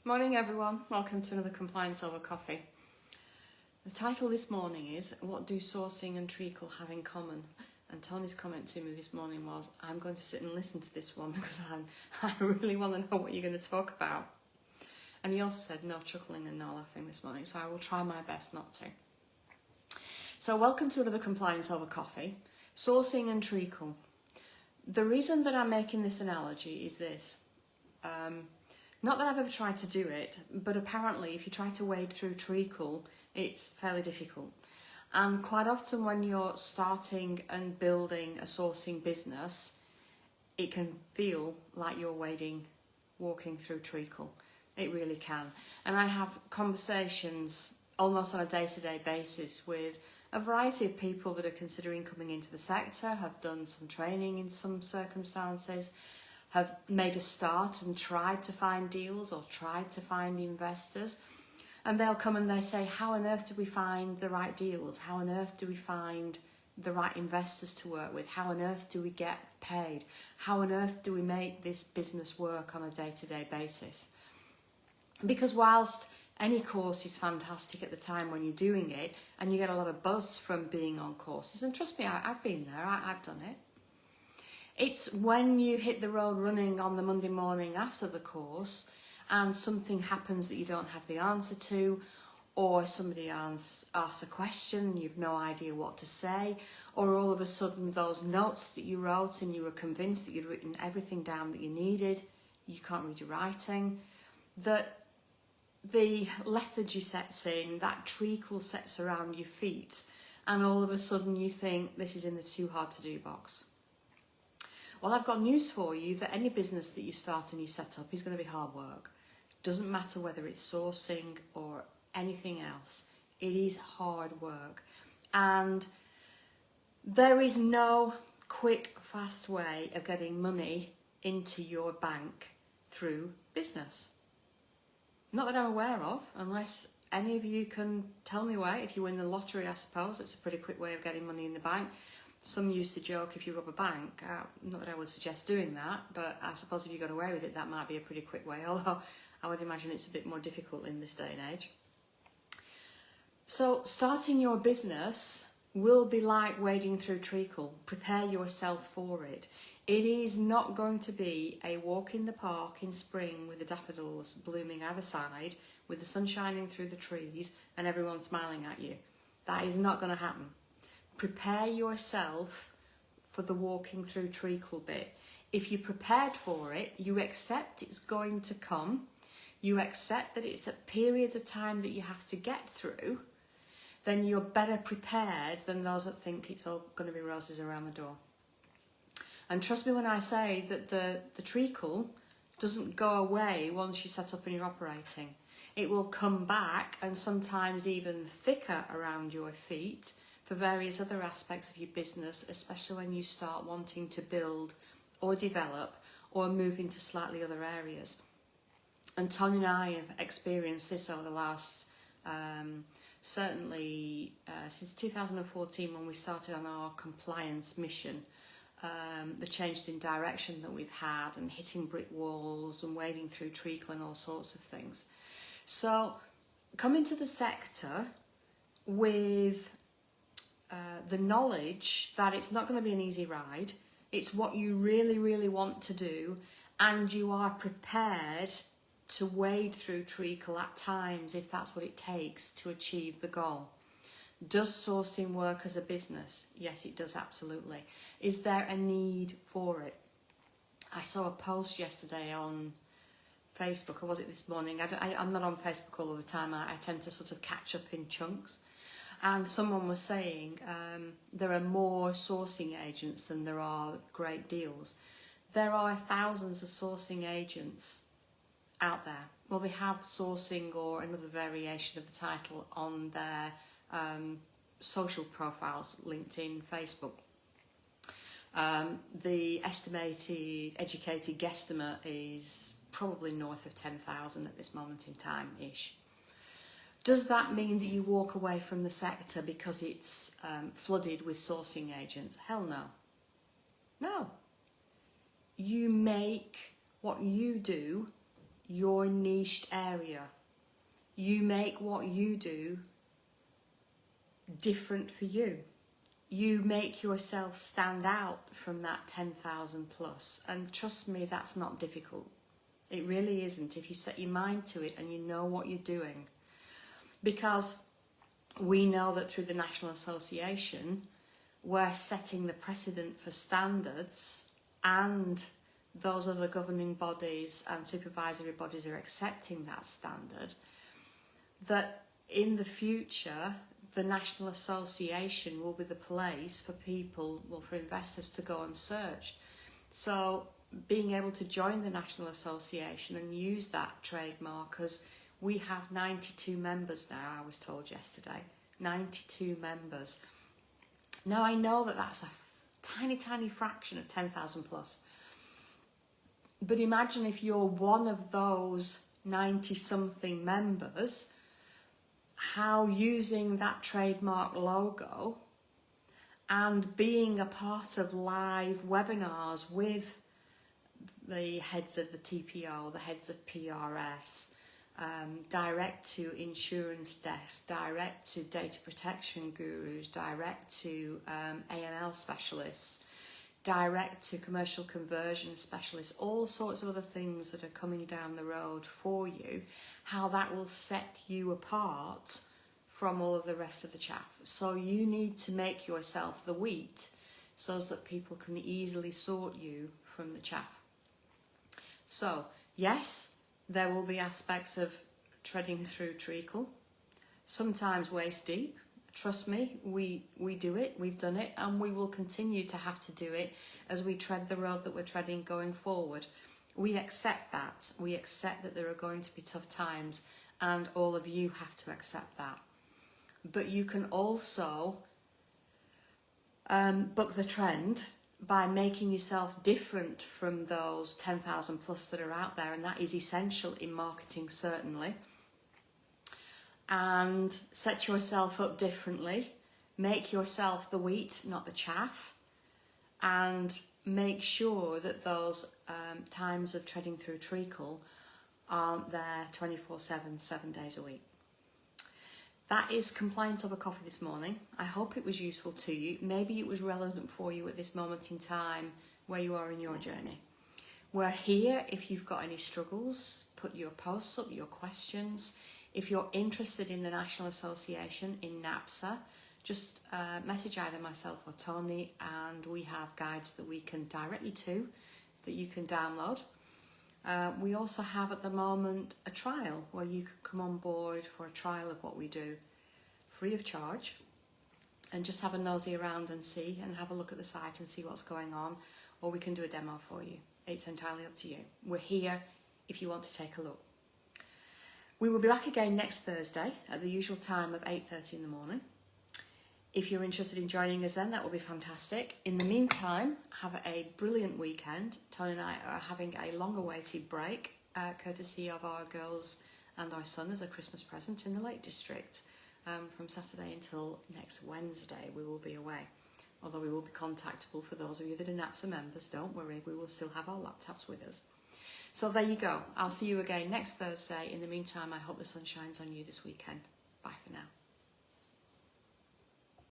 Morning everyone, welcome to another Compliance Over Coffee. The title this morning is What do Sourcing and Treacle have in common? And Tony's comment to me this morning was, I'm going to sit and listen to this one because I really want to know what you're going to talk about. And he also said no chuckling and no laughing this morning, so I will try my best not to. So welcome to another Compliance Over Coffee. Sourcing and treacle. The reason that I'm making this analogy is this. Not that I've ever tried to do it, but apparently if you try to wade through treacle, it's fairly difficult. And quite often when you're starting and building a sourcing business, it can feel like you're walking through treacle. It really can. And I have conversations almost on a day-to-day basis with a variety of people that are considering coming into the sector, have done some training in some circumstances, have made a start and tried to find deals or tried to find investors. And they'll come and they say, how on earth do we find the right deals? How on earth do we find the right investors to work with? How on earth do we get paid? How on earth do we make this business work on a day-to-day basis? Because whilst any course is fantastic at the time when you're doing it, and you get a lot of buzz from being on courses, and trust me, I've been there, I've done it. It's when you hit the road running on the Monday morning after the course and something happens that you don't have the answer to, or somebody asks a question and you've no idea what to say, or all of a sudden those notes that you wrote and you were convinced that you'd written everything down that you needed, you can't read your writing, that the lethargy sets in, that treacle sets around your feet, and all of a sudden you think this is in the too hard to do box. Well, I've got news for you that any business that you start and you set up is going to be hard work. Doesn't matter whether it's sourcing or anything else. It is hard work. And there is no quick, fast way of getting money into your bank through business. Not that I'm aware of, unless any of you can tell me why. If you win the lottery, I suppose, it's a pretty quick way of getting money in the bank. Some used to joke if you rob a bank, not that I would suggest doing that, but I suppose if you got away with it, that might be a pretty quick way, although I would imagine it's a bit more difficult in this day and age. So starting your business will be like wading through treacle. Prepare yourself for it. It is not going to be a walk in the park in spring with the daffodils blooming either side, with the sun shining through the trees and everyone smiling at you. That is not going to happen. Prepare yourself for the walking through treacle bit. If you're prepared for it, you accept it's going to come, you accept that it's at periods of time that you have to get through, then you're better prepared than those that think it's all going to be roses around the door. And trust me when I say that the treacle doesn't go away once you set up and you're operating. It will come back, and sometimes even thicker around your feet, for various other aspects of your business, especially when you start wanting to build or develop or move into slightly other areas. And Tony and I have experienced this over the last, certainly since 2014 when we started on our compliance mission, the change in direction that we've had and hitting brick walls and wading through treacle and all sorts of things. So come into the sector with the knowledge that it's not going to be an easy ride, it's what you really, really want to do, and you are prepared to wade through treacle at times if that's what it takes to achieve the goal. Does sourcing work as a business? Yes, it does, absolutely. Is there a need for it? I saw a post yesterday on Facebook, or was it this morning? I'm not on Facebook all of the time. I tend to sort of catch up in chunks. And someone was saying there are more sourcing agents than there are great deals. There are thousands of sourcing agents out there. Well, they have sourcing or another variation of the title on their social profiles, LinkedIn, Facebook. The estimated educated guesstimate is probably north of 10,000 at this moment in time-ish. Does that mean that you walk away from the sector because it's flooded with sourcing agents? Hell no. No. You make what you do your niched area. You make what you do different for you. You make yourself stand out from that 10,000 plus. And trust me, that's not difficult. It really isn't if you set your mind to it and you know what you're doing. Because we know that through the National Association, we're setting the precedent for standards, and those other governing bodies and supervisory bodies are accepting that standard, that in the future, the National Association will be the place for people, well, for investors to go and search. So being able to join the National Association and use that trademark, because we have 92 members now, I was told yesterday, 92 members. Now I know that that's a tiny fraction of 10,000 plus, but imagine if you're one of those 90 something members, how using that trademark logo and being a part of live webinars with the heads of the TPO, the heads of PRS, direct to insurance desks, direct to data protection gurus, direct to AML specialists, direct to commercial conversion specialists, all sorts of other things that are coming down the road for you, how that will set you apart from all of the rest of the chaff. So you need to make yourself the wheat so that people can easily sort you from the chaff. So yes, there will be aspects of treading through treacle, sometimes waist deep. Trust me, we do it, we've done it, and we will continue to have to do it as we tread the road that we're treading going forward. We accept that. We accept that there are going to be tough times, and all of you have to accept that. But you can also buck the trend by making yourself different from those 10,000 plus that are out there, and that is essential in marketing, certainly. And set yourself up differently, make yourself the wheat, not the chaff, and make sure that those times of treading through treacle aren't there 24/7, 7 days a week. That is Compliance Over Coffee this morning. I hope it was useful to you. Maybe it was relevant for you at this moment in time where you are in your journey. We're here if you've got any struggles. Put your posts up, your questions. If you're interested in the National Association, in NAPSA, just message either myself or Tony, and we have guides that we can direct you to, that you can download. We also have at the moment a trial where you can come on board for a trial of what we do, free of charge, and just have a nosy around and see, and have a look at the site and see what's going on, or we can do a demo for you. It's entirely up to you. We're here if you want to take a look. We will be back again next Thursday at the usual time of 8:30 in the morning. If you're interested in joining us then, that will be fantastic. In the meantime, have a brilliant weekend. Tony and I are having a long-awaited break, courtesy of our girls and our son as a Christmas present in the Lake District. From Saturday until next Wednesday, we will be away. Although we will be contactable for those of you that are NAPSA members, don't worry, we will still have our laptops with us. So there you go. I'll see you again next Thursday. In the meantime, I hope the sun shines on you this weekend. Bye for now.